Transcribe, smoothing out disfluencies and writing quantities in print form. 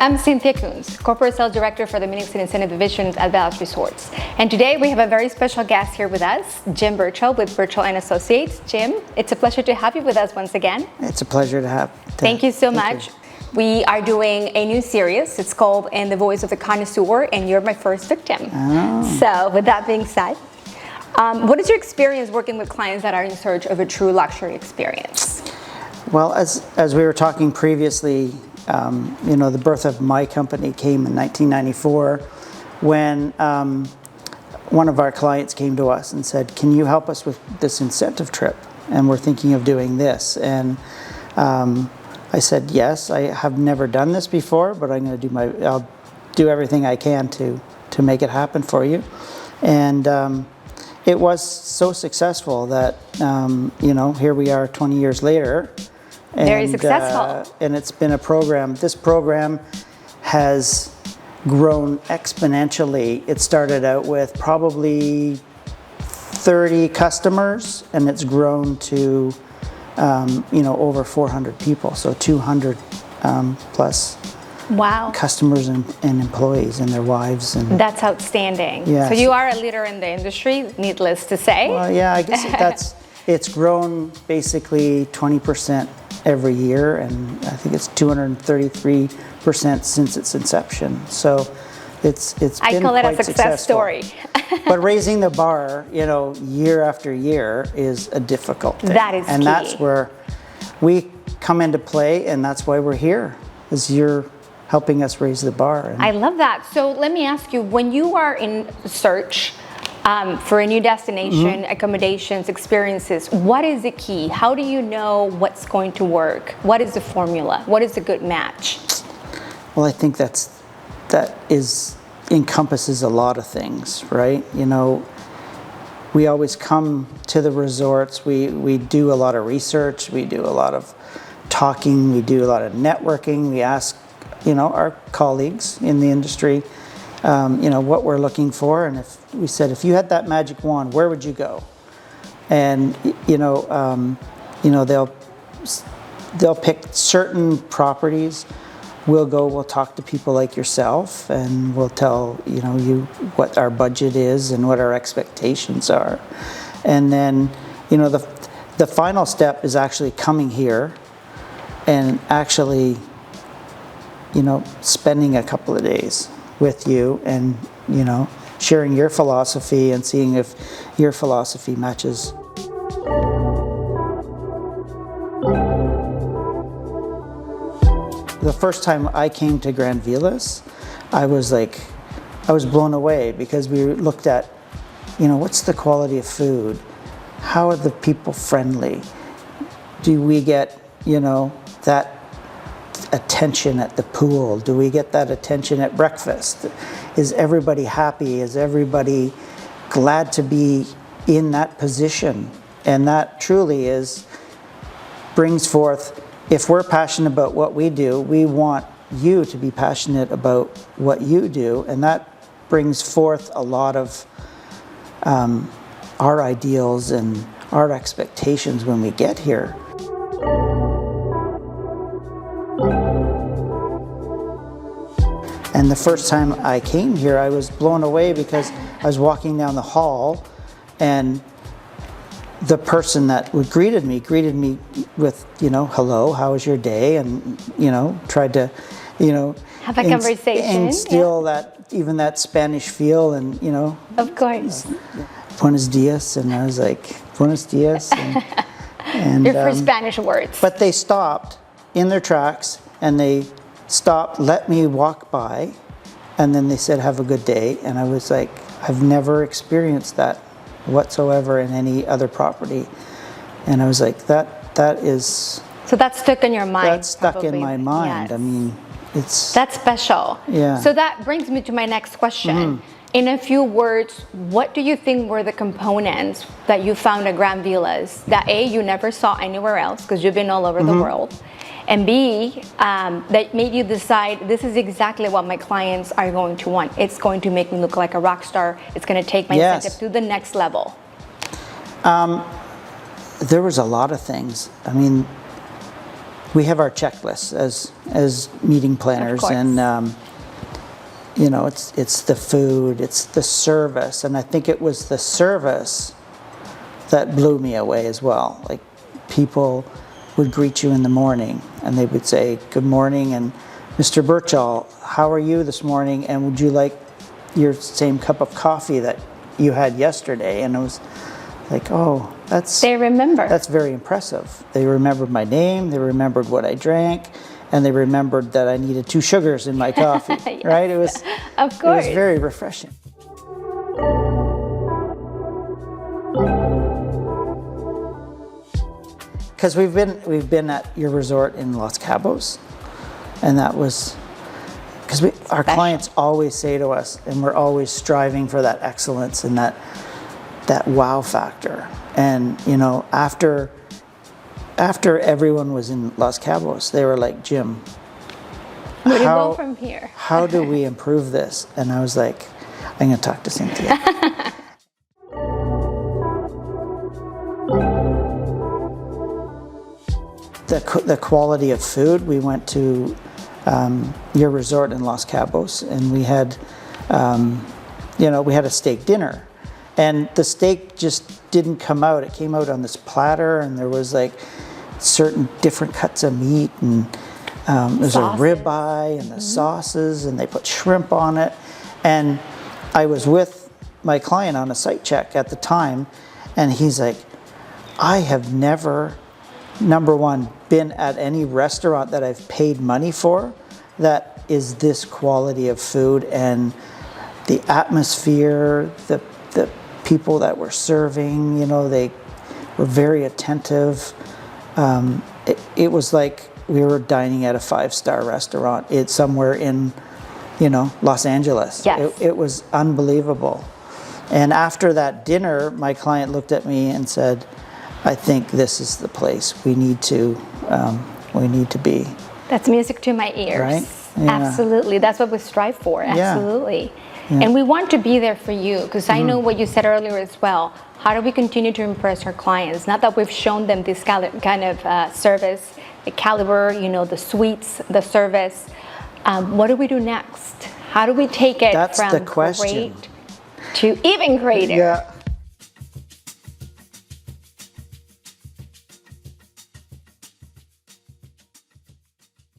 I'm Cynthia Kunz, Corporate Sales Director for the Meetings and Incentive Divisions at Velas Resorts. And today we have a very special guest here with us, Jim Birchall with Birchall Associates. Jim, it's a pleasure to have you with us once again. It's a pleasure to have. Thank you so much. We are doing a new series. It's called In the Voice of the Connoisseur, and you're my first victim. Oh. So with that being said, what is your experience working with clients that are in search of a true luxury experience? Well, as we were talking previously, the birth of my company came in 1994 when one of our clients came to us and said, "Can you help us with this incentive trip? And we're thinking of doing this." And I said, "Yes, I have never done this before, but I'll do everything I can to make it happen for you." And it was so successful that here we are 20 years later. Very successful. And it's been a program. This program has grown exponentially. It started out with probably 30 customers, and it's grown to over 400 people. So 200 plus. Wow. Customers and employees and their wives. And that's outstanding. Yes. So you are a leader in the industry, needless to say. Well, yeah, I guess it's grown basically 20% every year, and I think it's 233% since its inception. So it's been I call it quite a success story. But raising the bar, year after year is a difficult thing. That is and key. That's where we come into play, and that's why we're here, is you're helping us raise the bar. I love that. So let me ask you, when you are in search for a new destination, accommodations, experiences, what is the key? How do you know what's going to work? What is the formula? What is a good match? Well, I think that encompasses a lot of things, right? We always come to the resorts. We do a lot of research. We do a lot of talking. We do a lot of networking. We ask, our colleagues in the industry, what we're looking for. And if we said, if you had that magic wand, where would you go? And, they'll pick certain properties. We'll talk to people like yourself, and we'll tell, you what our budget is and what our expectations are. And then, the final step is actually coming here and actually, spending a couple of days with you and, sharing your philosophy and seeing if your philosophy matches. The first time I came to Grand Velas, I was blown away, because we looked at, what's the quality of food? How are the people friendly? Do we get, that attention at the pool? Do we get that attention at breakfast? Is everybody happy? Is everybody glad to be in that position? And that truly brings forth, if we're passionate about what we do, we want you to be passionate about what you do, and that brings forth a lot of our ideals and our expectations when we get here. And the first time I came here, I was blown away, because I was walking down the hall, and the person that greeted me with, hello, how was your day? And, tried to, have a conversation. Instill that Spanish feel, and, Of course. Buenos dias. And I was like, buenos dias. And your first Spanish words. But they stopped in their tracks, and they stopped, let me walk by, and then they said, have a good day. And I was like, I've never experienced that whatsoever in any other property. And I was like, that is... So that stuck in your mind. That's stuck in my mind. Yes. I mean, it's... That's special. Yeah. So that brings me to my next question. In a few words, what do you think were the components that you found at Grand Velas that A, you never saw anywhere else, because you've been all over the world, and B, that made you decide, this is exactly what my clients are going to want. It's going to make me look like a rock star. It's going to take my incentive to the next level. There was a lot of things. I mean, we have our checklists as meeting planners, course. and you know, it's the food, it's the service, and I think it was the service that blew me away as well. Like, people would greet you in the morning, and they would say, "Good morning," and Mr. Birchall, how are you this morning? And would you like your same cup of coffee that you had yesterday? And it was like, oh, They remember. that's very impressive. They remembered my name, they remembered what I drank, and they remembered that I needed 2 sugars in my coffee, Yes. right? It was, Of it course. was very refreshing. Because we've been at your resort in Los Cabos, and that was because our clients always say to us, and we're always striving for that excellence and that wow factor. And you know, after everyone was in Los Cabos, they were like, "Jim, Where do you go from here?" How do we improve this?" And I was like, "I'm going to talk to Cynthia." The quality of food. We went to your resort in Los Cabos, and we had, we had a steak dinner, and the steak just didn't come out. It came out on this platter, and there was like certain different cuts of meat, and there's a ribeye and the sauces, and they put shrimp on it. And I was with my client on a site check at the time, and he's like, "I have never, number one, been at any restaurant that I've paid money for that is this quality of food, and the atmosphere, the people that were serving, you know, they were very attentive. It was like we were dining at a 5-star restaurant. It's somewhere in, Los Angeles. Yes. It was unbelievable. And after that dinner, my client looked at me and said, "I think this is the place we need to be." That's music to my ears. Right? Yeah. Absolutely. That's what we strive for. Absolutely. Yeah. And we want to be there for you, because I know what you said earlier as well. How do we continue to impress our clients? Not that we've shown them this kind of service, the caliber, the suites, the service. What do we do next? How do we take it That's from the question. great to even greater? Yeah.